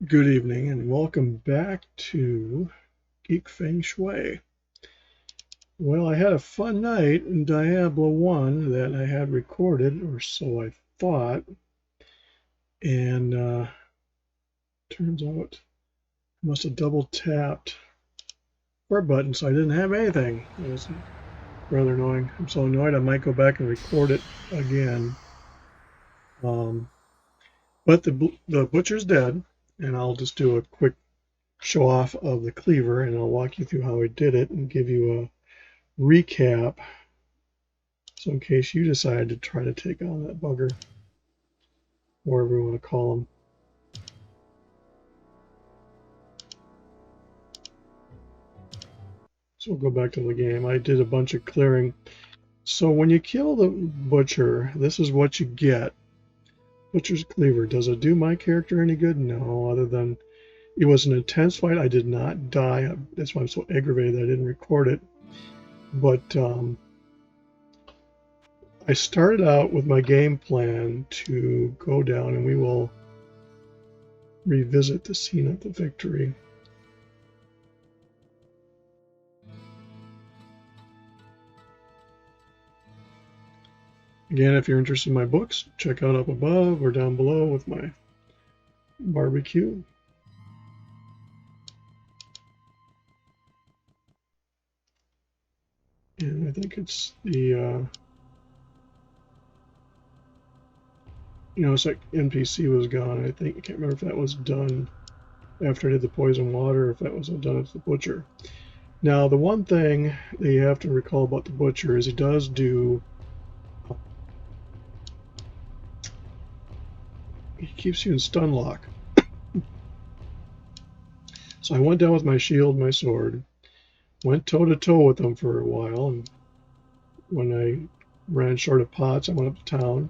Good evening and welcome back to Geek Feng Shui. Well, I had a fun night in Diablo 1 that I had recorded, or so I thought, and turns out I must have double tapped our button so I didn't have anything. It was rather annoying. I'm so annoyed I might go back and record it again. But the butcher's dead, and I'll just do a quick show off of the cleaver, and I'll walk you through how I did it and give you a recap, so in case you decide to try to take on that bugger, whatever you want to call him. So we'll go back to the game. I did a bunch of clearing. So when you kill the butcher, this is what you get. Butcher's cleaver. Does it do my character any good? No, other than it was an intense fight. I did not die. That's why I'm so aggravated that I didn't record it. But I started out with my game plan to go down, and we will revisit the scene of the victory. Again, if you're interested in my books, check out up above or down below with my barbecue. And I think it's the, it's like NPC was gone. I can't remember if that was done after I did the poison water or if that was done at the butcher. Now, the one thing that you have to recall about the butcher is he does do, he keeps you in stun lock. So I went down with my shield, my sword, went toe-to-toe with him for a while, and when I ran short of pots, I went up to town,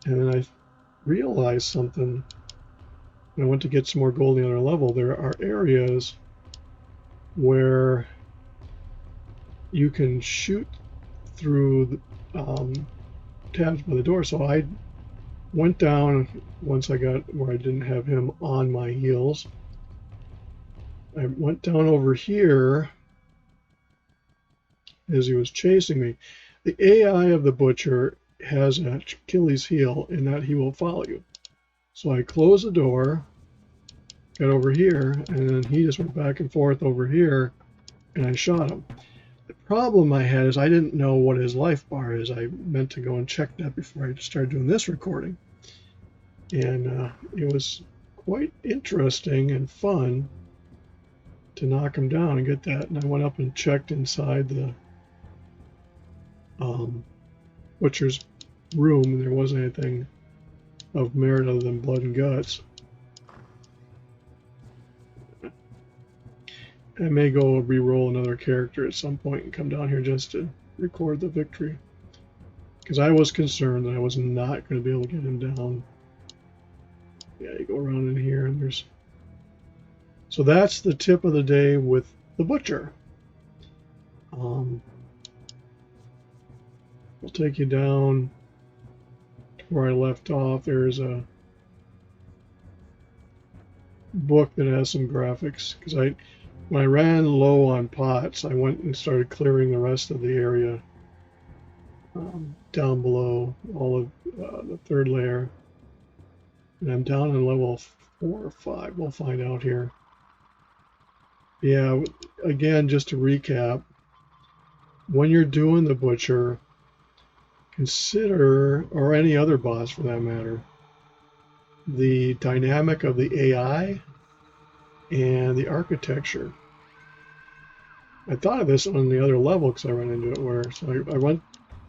and then I realized something. When I went to get some more gold on the other level, there are areas where you can shoot through the tabs by the door. So I went down once I got where I didn't have him on my heels. I went down over here as he was chasing me. The AI of the butcher has an Achilles heel in that he will follow you. So I closed the door, got over here, and then he just went back and forth over here, and I shot him. The problem I had is I didn't know what his life bar is. I meant to go and check that before I started doing this recording. And it was quite interesting and fun to knock him down and get that. And I went up and checked inside the butcher's room, and there wasn't anything of merit other than blood and guts. I may go re-roll another character at some point and come down here just to record the victory, because I was concerned that I was not going to be able to get him down. Yeah, you go around in here, and there's... So that's the tip of the day with the butcher. We'll take you down to where I left off. There's a book that has some graphics, because when I ran low on pots, I went and started clearing the rest of the area down below, all of the third layer. And I'm down on level 4 or 5. We'll find out here. Yeah, again, just to recap, when you're doing the butcher, consider, or any other boss for that matter, the dynamic of the AI and the architecture. I thought of this on the other level because I ran into it where, so I went,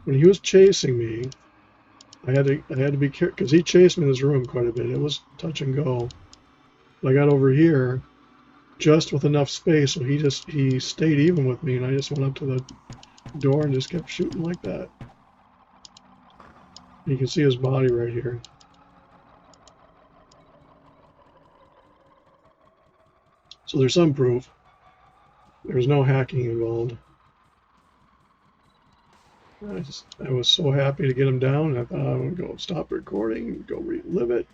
when he was chasing me, I had to be careful because he chased me in his room quite a bit. It was touch and go. But I got over here just with enough space, so he stayed even with me, and I just went up to the door and just kept shooting like that. You can see his body right here. So there's some proof. There's no hacking involved. I was so happy to get him down, and I thought I would go stop recording and go relive it.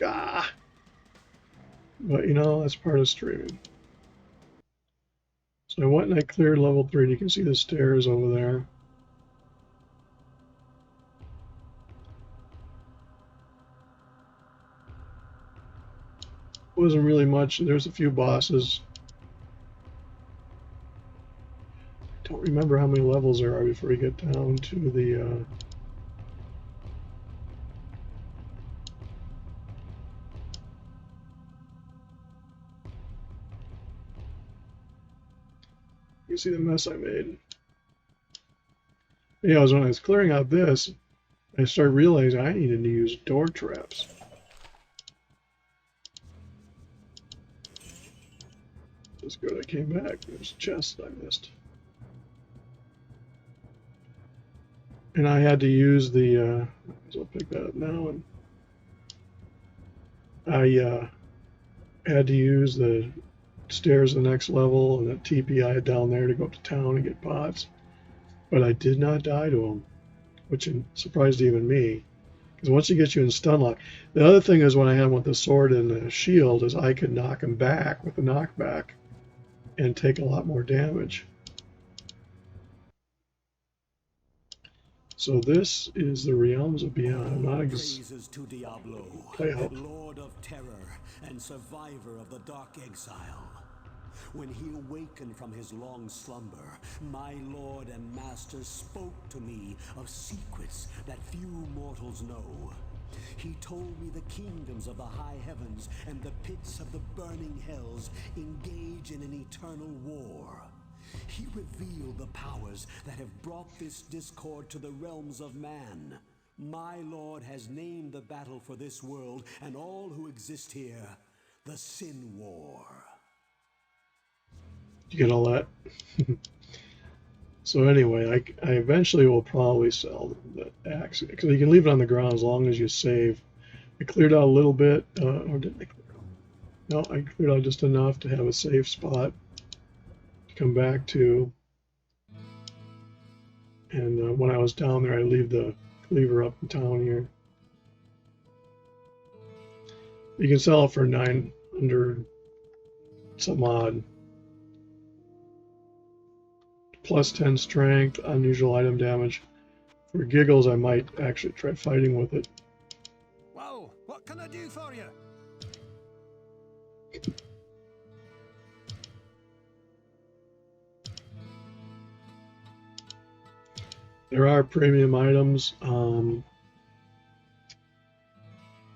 ah. But you know, that's part of streaming. So I went and I cleared level 3, and you can see the stairs over there. Wasn't really much. There's a few bosses. Don't remember how many levels there are before you get down to the you see the mess I made. Yeah, when I was clearing out this, I started realizing I needed to use door traps. That's good. I came back. There's a chest I missed. And I had to use the, so I'll pick that up now, and I had to use the stairs the next level and the TP I had down there to go up to town and get pots. But I did not die to them, which surprised even me. Because once he gets you in stun lock, the other thing is when I had him with the sword and the shield is I could knock him back with the knockback and take a lot more damage. So this is the realms of beyond. Praises to Diablo, Lord of terror and survivor of the dark exile. When he awakened from his long slumber, my lord and master spoke to me of secrets that few mortals know. He told me the kingdoms of the high heavens and the pits of the burning hells engage in an eternal war. He revealed the powers that have brought this discord to the realms of man. My lord has named the battle for this world and all who exist here, the Sin War. You get all that? So anyway, I eventually will probably sell the axe, because you can leave it on the ground as long as you save. I cleared out a little bit, or didn't I clear out? No, I cleared out just enough to have a safe spot to come back to. And when I was down there, I leave the cleaver up in town here. You can sell it for 900 some odd. Plus 10 strength, unusual item damage. For giggles, I might actually try fighting with it. Whoa, what can I do for you? There are premium items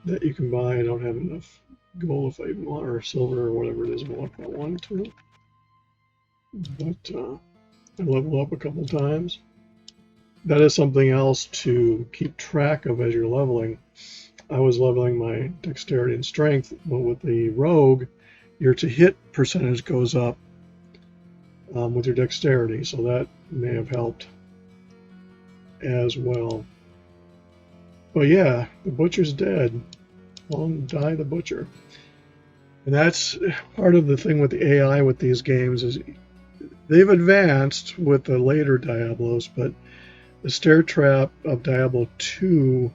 that you can buy. I don't have enough gold if I even want, or silver or whatever it is if I wanted to. But I leveled up a couple times. That is something else to keep track of as you're leveling. I was leveling my dexterity and strength, but with the rogue, your to hit percentage goes up with your dexterity, so that may have helped as well. But yeah, the butcher's dead. Long die the butcher. And that's part of the thing with the AI with these games is they've advanced with the later Diablos, but the stair trap of Diablo 2,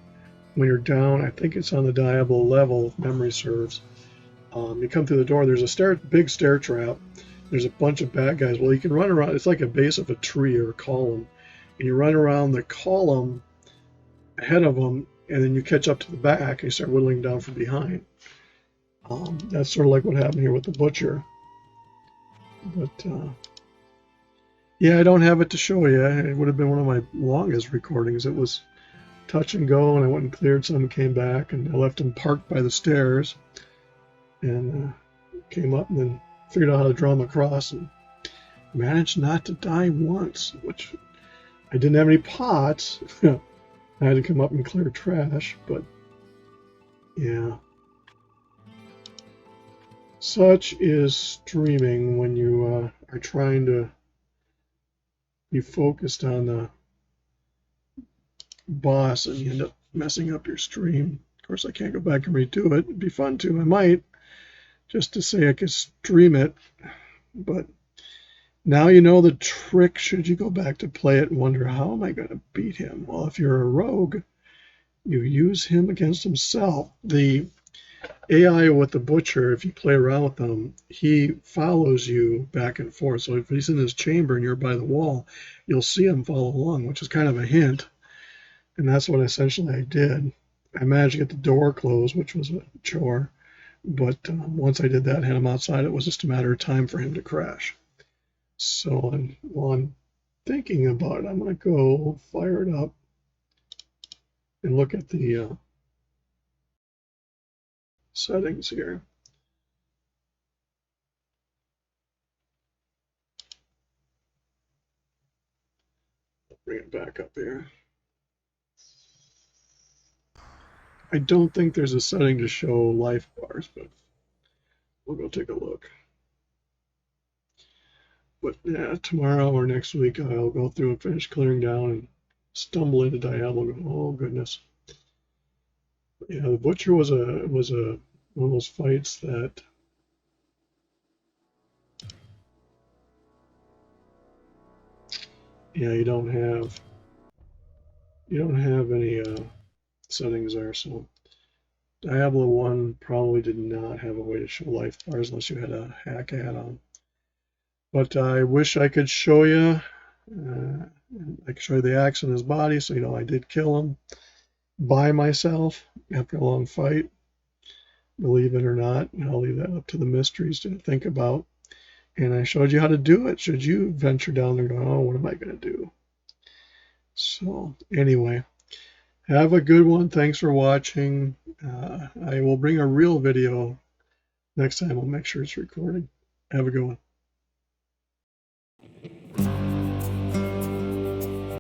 when you're down, I think it's on the Diablo level, if memory serves. You come through the door, there's a big stair trap. There's a bunch of bad guys. Well, you can run around. It's like a base of a tree or a column. And you run around the column ahead of them, and then you catch up to the back and you start whittling down from behind. That's sort of like what happened here with the butcher. But yeah, I don't have it to show you. It would have been one of my longest recordings. It was touch and go, and I went and cleared some and came back, and I left him parked by the stairs, and came up and then figured out how to draw him across, and managed not to die once, which I didn't have any pots. I had to come up and clear trash, but yeah. Such is streaming when you are trying to be focused on the boss and you end up messing up your stream. Of course, I can't go back and redo it. It'd be fun to. I might, just to say I could stream it, but now you know the trick should you go back to play it and wonder, how am I going to beat him? Well, if you're a rogue, you use him against himself. The AI with the butcher, if you play around with him, he follows you back and forth. So if he's in his chamber and you're by the wall, you'll see him follow along, which is kind of a hint. And that's what essentially I did. I managed to get the door closed, which was a chore. But once I did that and had him outside, it was just a matter of time for him to crash. So while I'm thinking about it, I'm going to go fire it up and look at the settings here. Bring it back up here. I don't think there's a setting to show life bars, but we'll go take a look. But yeah, tomorrow or next week, I'll go through and finish clearing down and stumble into Diablo. And go, oh goodness! But yeah, the butcher was a one of those fights that you don't have any settings there. So Diablo 1 probably did not have a way to show life bars unless you had a hack add-on. But I wish I could show you. I could show you the axe in his body, so you know I did kill him by myself after a long fight. Believe it or not, I'll leave that up to the mysteries to think about. And I showed you how to do it. Should you venture down there and go, oh, what am I going to do? So anyway, have a good one. Thanks for watching. I will bring a real video next time. I'll make sure it's recording. Have a good one.